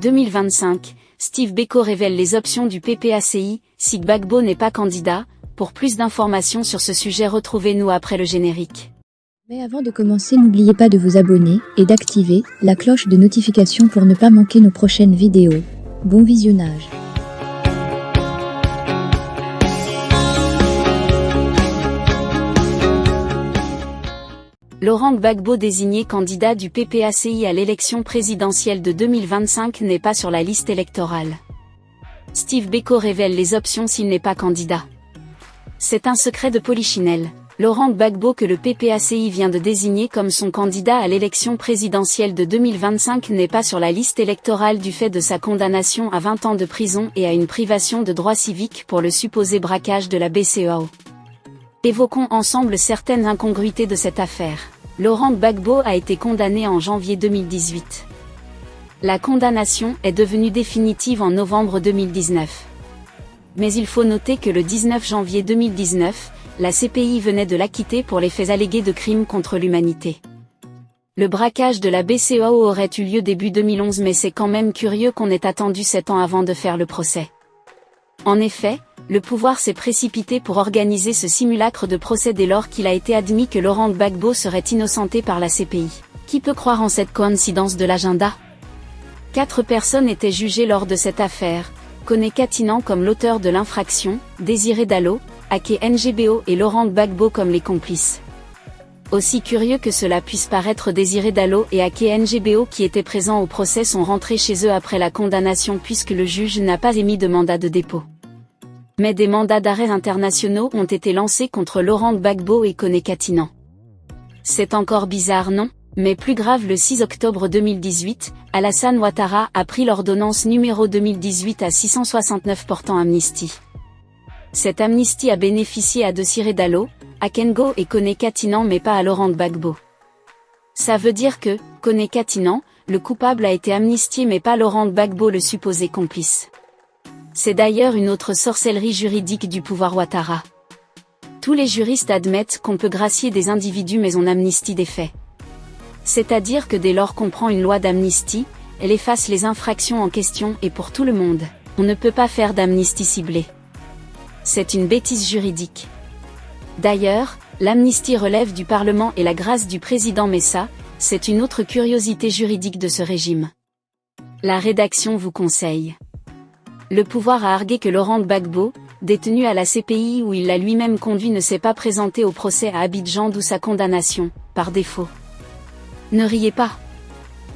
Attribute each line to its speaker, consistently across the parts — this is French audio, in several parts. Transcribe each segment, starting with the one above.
Speaker 1: 2025, Steve Beko révèle les options du PPACI, si Gbagbo n'est pas candidat. Pour plus d'informations sur ce sujet, retrouvez-nous après le générique.
Speaker 2: Mais avant de commencer, n'oubliez pas de vous abonner et d'activer la cloche de notification pour ne pas manquer nos prochaines vidéos. Bon visionnage.
Speaker 1: Laurent Gbagbo, désigné candidat du PPACI à l'élection présidentielle de 2025, n'est pas sur la liste électorale. Steve Beko révèle les options s'il n'est pas candidat. C'est un secret de polichinelle. Laurent Gbagbo, que le PPACI vient de désigner comme son candidat à l'élection présidentielle de 2025, n'est pas sur la liste électorale du fait de sa condamnation à 20 ans de prison et à une privation de droits civiques pour le supposé braquage de la BCEAO. Évoquons ensemble certaines incongruités de cette affaire. Laurent Gbagbo a été condamné en janvier 2018. La condamnation est devenue définitive en novembre 2019. Mais il faut noter que le 19 janvier 2019, la CPI venait de l'acquitter pour les faits allégués de crimes contre l'humanité. Le braquage de la BCEAO aurait eu lieu début 2011, mais c'est quand même curieux qu'on ait attendu 7 ans avant de faire le procès. En effet, le pouvoir s'est précipité pour organiser ce simulacre de procès dès lors qu'il a été admis que Laurent Gbagbo serait innocenté par la CPI. Qui peut croire en cette coïncidence de l'agenda ? 4 personnes étaient jugées lors de cette affaire, Kone Katinan comme l'auteur de l'infraction, Désiré Dallo, Ake NGBO et Laurent Gbagbo comme les complices. Aussi curieux que cela puisse paraître, Désiré Dallo et Ake NGBO, qui étaient présents au procès, sont rentrés chez eux après la condamnation puisque le juge n'a pas émis de mandat de dépôt. Mais des mandats d'arrêt internationaux ont été lancés contre Laurent Gbagbo et Kone Katinan. C'est encore bizarre, non ? Mais plus grave, le 6 octobre 2018, Alassane Ouattara a pris l'ordonnance numéro 2018-669 portant amnistie. Cette amnistie a bénéficié à Désiré Dallo, Akengo et Kone Katinan, mais pas à Laurent Gbagbo. Ça veut dire que, Kone Katinan, le coupable, a été amnistié mais pas Laurent Gbagbo, le supposé complice. C'est d'ailleurs une autre sorcellerie juridique du pouvoir Ouattara. Tous les juristes admettent qu'on peut gracier des individus mais on amnistie des faits. C'est-à-dire que dès lors qu'on prend une loi d'amnistie, elle efface les infractions en question et pour tout le monde. On ne peut pas faire d'amnistie ciblée. C'est une bêtise juridique. D'ailleurs, l'amnistie relève du Parlement et la grâce du président, mais ça, c'est une autre curiosité juridique de ce régime. La rédaction vous conseille. Le pouvoir a argué que Laurent Gbagbo, détenu à la CPI où il l'a lui-même conduit, ne s'est pas présenté au procès à Abidjan, d'où sa condamnation, par défaut. Ne riez pas.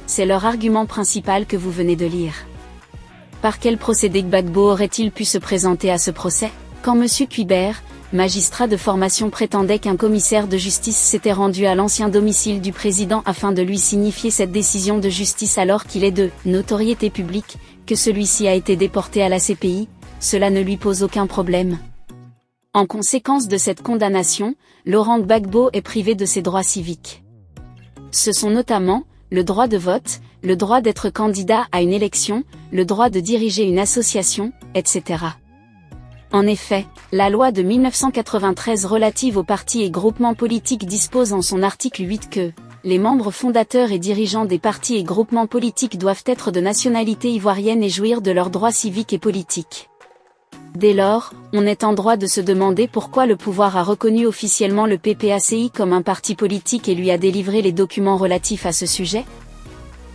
Speaker 1: C'est leur argument principal que vous venez de lire. Par quel procédé Gbagbo aurait-il pu se présenter à ce procès ? Quand M. Cuibert, magistrat de formation, prétendait qu'un commissaire de justice s'était rendu à l'ancien domicile du président afin de lui signifier cette décision de justice alors qu'il est de notoriété publique, que celui-ci a été déporté à la CPI, cela ne lui pose aucun problème. En conséquence de cette condamnation, Laurent Gbagbo est privé de ses droits civiques. Ce sont notamment le droit de vote, le droit d'être candidat à une élection, le droit de diriger une association, etc. En effet, la loi de 1993 relative aux partis et groupements politiques dispose en son article 8 que les membres fondateurs et dirigeants des partis et groupements politiques doivent être de nationalité ivoirienne et jouir de leurs droits civiques et politiques. Dès lors, on est en droit de se demander pourquoi le pouvoir a reconnu officiellement le PPACI comme un parti politique et lui a délivré les documents relatifs à ce sujet.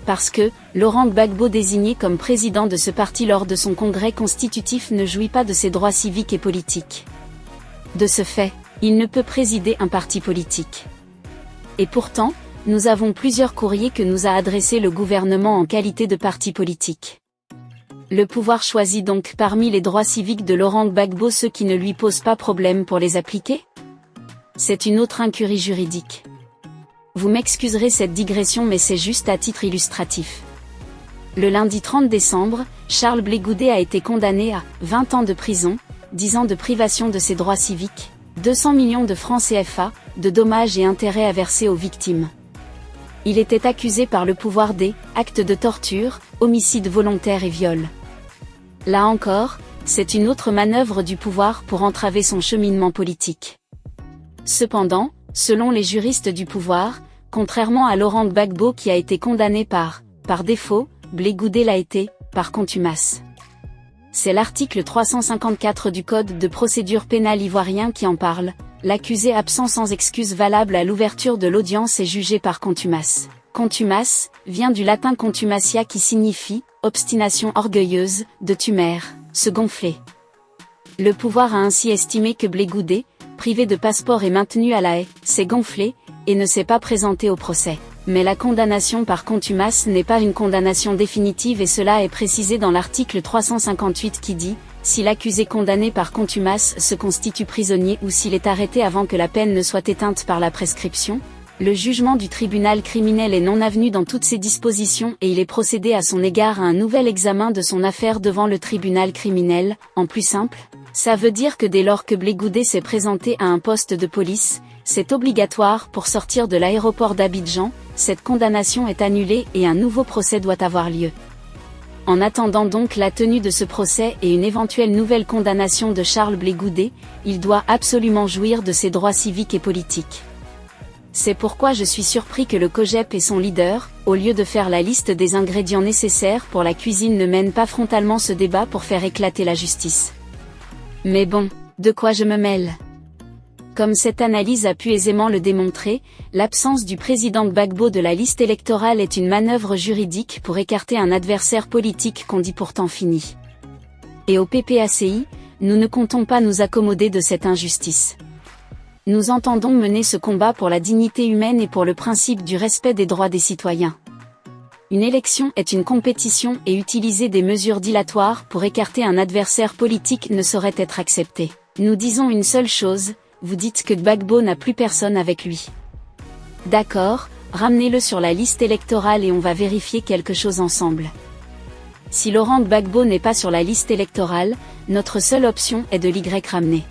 Speaker 1: Parce que, Laurent Gbagbo, désigné comme président de ce parti lors de son congrès constitutif, ne jouit pas de ses droits civiques et politiques. De ce fait, il ne peut présider un parti politique. Et pourtant, nous avons plusieurs courriers que nous a adressés le gouvernement en qualité de parti politique. Le pouvoir choisit donc parmi les droits civiques de Laurent Gbagbo ceux qui ne lui posent pas problème pour les appliquer ? C'est une autre incurie juridique. Vous m'excuserez cette digression, mais c'est juste à titre illustratif. Le lundi 30 décembre, Charles Blé Goudé a été condamné à 20 ans de prison, 10 ans de privation de ses droits civiques, 200 millions de francs CFA, de dommages et intérêts à verser aux victimes. Il était accusé par le pouvoir des actes de torture, homicide volontaire et viol. Là encore, c'est une autre manœuvre du pouvoir pour entraver son cheminement politique. Cependant, selon les juristes du pouvoir, contrairement à Laurent Gbagbo qui a été condamné par défaut, Blé Goudé l'a été, par contumace. C'est l'article 354 du Code de procédure pénale ivoirien qui en parle. L'accusé absent sans excuse valable à l'ouverture de l'audience est jugé par contumace. Contumace vient du latin contumacia qui signifie obstination orgueilleuse, de tumer, se gonfler. Le pouvoir a ainsi estimé que Blé Goudé, privé de passeport et maintenu à La Haye, s'est gonflé et ne s'est pas présenté au procès. Mais la condamnation par contumace n'est pas une condamnation définitive et cela est précisé dans l'article 358 qui dit « Si l'accusé condamné par contumace se constitue prisonnier ou s'il est arrêté avant que la peine ne soit éteinte par la prescription », le jugement du tribunal criminel est non avenu dans toutes ses dispositions et il est procédé à son égard à un nouvel examen de son affaire devant le tribunal criminel. En plus simple, ça veut dire que dès lors que Blé Goudé s'est présenté à un poste de police, c'est obligatoire pour sortir de l'aéroport d'Abidjan, cette condamnation est annulée et un nouveau procès doit avoir lieu. En attendant donc la tenue de ce procès et une éventuelle nouvelle condamnation de Charles Blé Goudé, il doit absolument jouir de ses droits civiques et politiques. C'est pourquoi je suis surpris que le COJEP et son leader, au lieu de faire la liste des ingrédients nécessaires pour la cuisine, ne mènent pas frontalement ce débat pour faire éclater la justice. Mais bon, de quoi je me mêle ? Comme cette analyse a pu aisément le démontrer, l'absence du président Gbagbo de la liste électorale est une manœuvre juridique pour écarter un adversaire politique qu'on dit pourtant fini. Et au PPACI, nous ne comptons pas nous accommoder de cette injustice. Nous entendons mener ce combat pour la dignité humaine et pour le principe du respect des droits des citoyens. Une élection est une compétition et utiliser des mesures dilatoires pour écarter un adversaire politique ne saurait être accepté. Nous disons une seule chose, vous dites que Gbagbo n'a plus personne avec lui. D'accord, ramenez-le sur la liste électorale et on va vérifier quelque chose ensemble. Si Laurent Gbagbo n'est pas sur la liste électorale, notre seule option est de l'Y ramener.